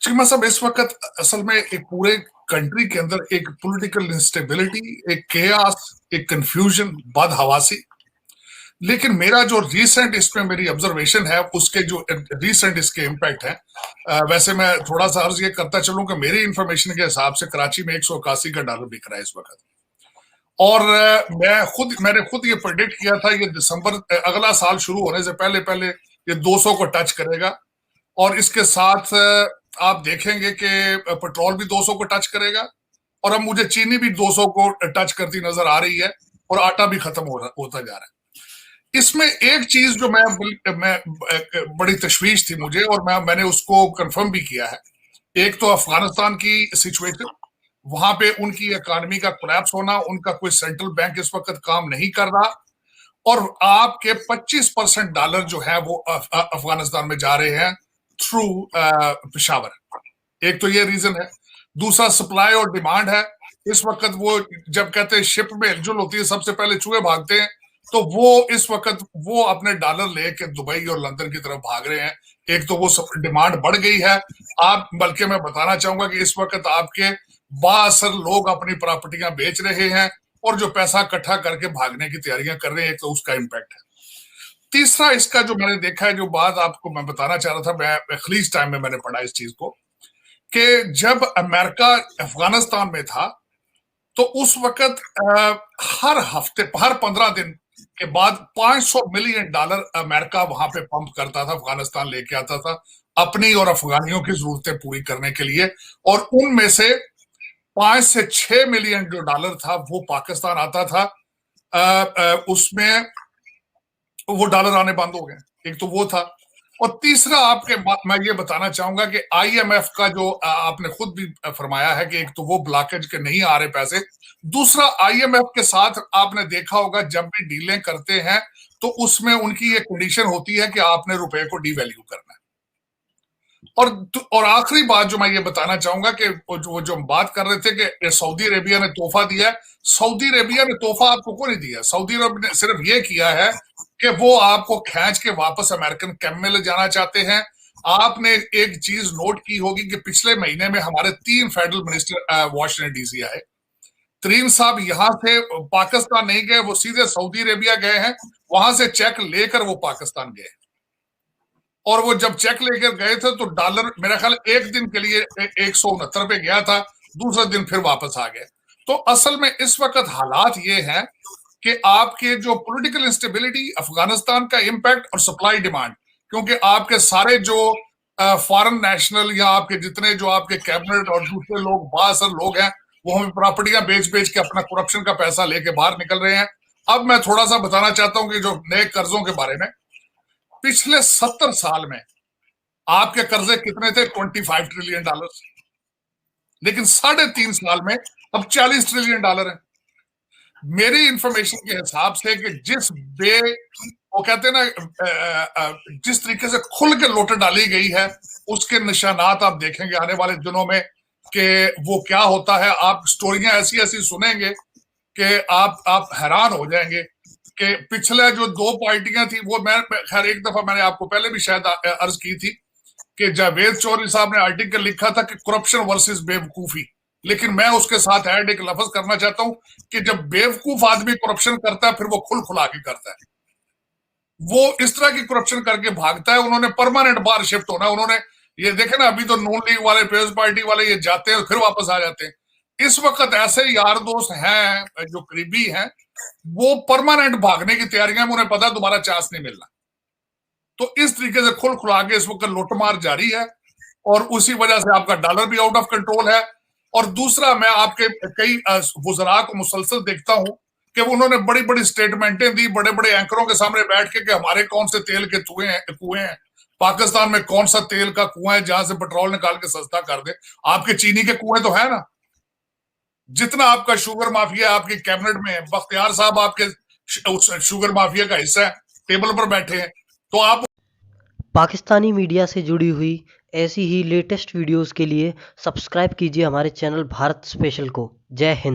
चिकिमा साहब, इस वक्त असल में एक पूरे कंट्री के अंदर एक पॉलिटिकल इंस्टेबिलिटी, एक केयास, एक कंफ्यूजन, बदहवासी। लेकिन मेरा जो रीसेंट इसमें मेरी ऑब्जर्वेशन है, उसके जो रीसेंट इसके इम्पैक्ट है, वैसे मैं थोड़ा सा अर्ज ये करता चलूं कि मेरी इंफॉर्मेशन के हिसाब से कराची में 181 का डॉलर बिक रहा है इस वक्त। और मैंने खुद ये प्रेडिक्ट किया था, ये दिसंबर अगला साल शुरू होने से पहले पहले ये 200 को टच करेगा। और इसके साथ आप देखेंगे कि पेट्रोल भी 200 को टच करेगा, और अब मुझे चीनी भी 200 को टच करती नजर आ रही है, और आटा भी खत्म होता जा रहा है। इसमें एक चीज जो मैं बड़ी तशवीश थी मुझे, और मैंने उसको कंफर्म भी किया है। एक तो अफगानिस्तान की सिचुएशन, वहां पे उनकी इकोनॉमी का कोलैप्स होना, उनका कोई सेंट्रल बैंक इस वक्त काम नहीं कर रहा, और आपके 25% डॉलर जो है वो अफगानिस्तान में जा रहे हैं थ्रू पेशावर। एक तो ये रीजन है। दूसरा सप्लाई और डिमांड है। इस वक्त वो जब कहते हैं शिप में हिलजुल होती है, सबसे पहले चूहे भागते हैं, तो वो इस वक्त वो अपने डॉलर लेके दुबई और लंदन की तरफ भाग रहे हैं। एक तो वो डिमांड बढ़ गई है। आप बल्कि मैं बताना चाहूंगा कि इस वक्त आपके बासर लोग अपनी प्रॉपर्टियां बेच रहे हैं, और जो पैसा इकट्ठा करके भागने की तैयारियां कर रहे हैं। एक तो उसका इम्पैक्ट है। तीसरा इसका जो मैंने देखा है, जो बात आपको मैं बताना चाह रहा था, मैं खलीज टाइम में मैंने पढ़ा इस चीज को, कि जब अमेरिका अफगानिस्तान में था, तो उस वक्त हर हफ्ते, हर 15 दिन के बाद $500 मिलियन अमेरिका वहां पे पंप करता था, अफगानिस्तान लेके आता था अपनी और अफगानियों की जरूरतें पूरी करने के लिए। और उनमें से 5 से 6 मिलियन जो डॉलर था वो पाकिस्तान आता था। उसमें वो डॉलर आने बंद हो गए। एक तो वो था। और तीसरा मैं ये बताना चाहूंगा कि आईएमएफ का जो आपने खुद भी फरमाया है कि एक तो वो ब्लॉकेज के नहीं आ रहे पैसे। दूसरा, आईएमएफ के साथ आपने देखा होगा जब भी डीलें करते हैं तो उसमें उनकी ये कंडीशन होती है कि आपने रुपए को डीवैल्यू करना है। और आखिरी बात जो मैं ये बताना चाहूंगा कि जो हम बात कर रहे थे कि सऊदी अरेबिया ने तोहफा दिया है। सऊदी अरेबिया ने तोहफा आपको को नहीं दिया। सऊदी अरब ने सिर्फ ये किया है कि वो आपको खींच के वापस अमेरिकन कैंप में ले जाना चाहते हैं। आपने एक चीज नोट की होगी कि पिछले महीने में हमारे 3 फेडरल मिनिस्टर वॉशिंगटन डीसी आए। तरीन साहब यहां से पाकिस्तान नहीं गए, वो सीधे सऊदी अरेबिया गए हैं। वहां से चेक लेकर वो पाकिस्तान गए, और वो जब चेक लेकर गए थे तो डॉलर मेरा ख्याल एक दिन के लिए 169 पे गया था, दूसरा दिन फिर वापस आ गए। तो असल में इस वक्त हालात ये हैं कि आपके जो पॉलिटिकल इंस्टेबिलिटी, अफगानिस्तान का इंपैक्ट और सप्लाई डिमांड, क्योंकि आपके सारे जो फॉरेन नेशनल या आपके जितने जो आपके कैबिनेट और दूसरे लोग बासर लोग हैं, वो हमें प्रॉपर्टियां बेच बेच के अपना करप्शन का पैसा लेके बाहर निकल रहे हैं। अब मैं थोड़ा सा बताना चाहता हूं कि जो नए कर्जों के बारे में, पिछले 70 साल में आपके कर्जे कितने थे? $25 ट्रिलियन। लेकिन 3.5 साल में अब $40 ट्रिलियन है। मेरी इंफॉर्मेशन के हिसाब से कि वो कहते हैं ना, जिस तरीके से खुल के लोटे डाली गई है, उसके निशानात आप देखेंगे आने वाले दिनों में कि वो क्या होता है। आप स्टोरियां ऐसी ऐसी सुनेंगे कि आप हैरान हो जाएंगे कि पिछले जो 2 पार्टियां थी, वो मैं खैर एक दफा मैंने आपको पहले भी शायद अर्ज की थी कि जावेद चौधरी साहब ने आर्टिकल लिखा था कि करप्शन वर्सेस बेवकूफी। लेकिन मैं उसके साथ ऐड एक लफ्ज करना चाहता हूं कि जब बेवकूफ आदमी करप्शन करता है, फिर वो खुल खुला के करता है। वो इस तरह की करप्शन करके भागता है। उन्होंने परमानेंट बाहर शिफ्ट होना। उन्होंने ये देखे ना, अभी तो नून लीग वाले, पीपल्स पार्टी वाले ये जाते हैं फिर वापस आ जाते हैं। इस वक्त ऐसे यार दोस्त हैं जो करीबी हैं, वो परमानेंट भागने की तैयारियां में, उन्हें पता दोबारा चांस नहीं मिलना। तो इस तरीके से खुल खुला के इस वक्त लुटमार जारी है, और उसी वजह से आपका डॉलर भी आउट ऑफ कंट्रोल है। और दूसरा, मैं आपके कई वुज़रा को मुसलसल देखता हूं कि उन्होंने बड़ी बड़ी स्टेटमेंटें दी बड़े बड़े एंकरों के सामने बैठ के कि हमारे कौन से तेल के कुएं हैं, पाकिस्तान में कौन सा तेल का कुआं है जहां से पेट्रोल निकाल के सस्ता कर दे। आपके चीनी के कुएं तो है ना। जितना आपका शुगर माफिया आपकी कैबिनेट में है, बख्तियार साहब आपके शुगर माफिया का हिस्सा है, टेबल पर बैठे हैं। तो आप पाकिस्तानी मीडिया से जुड़ी हुई ऐसी ही लेटेस्ट वीडियोस के लिए सब्सक्राइब कीजिए हमारे चैनल भारत स्पेशल को। जय हिंद।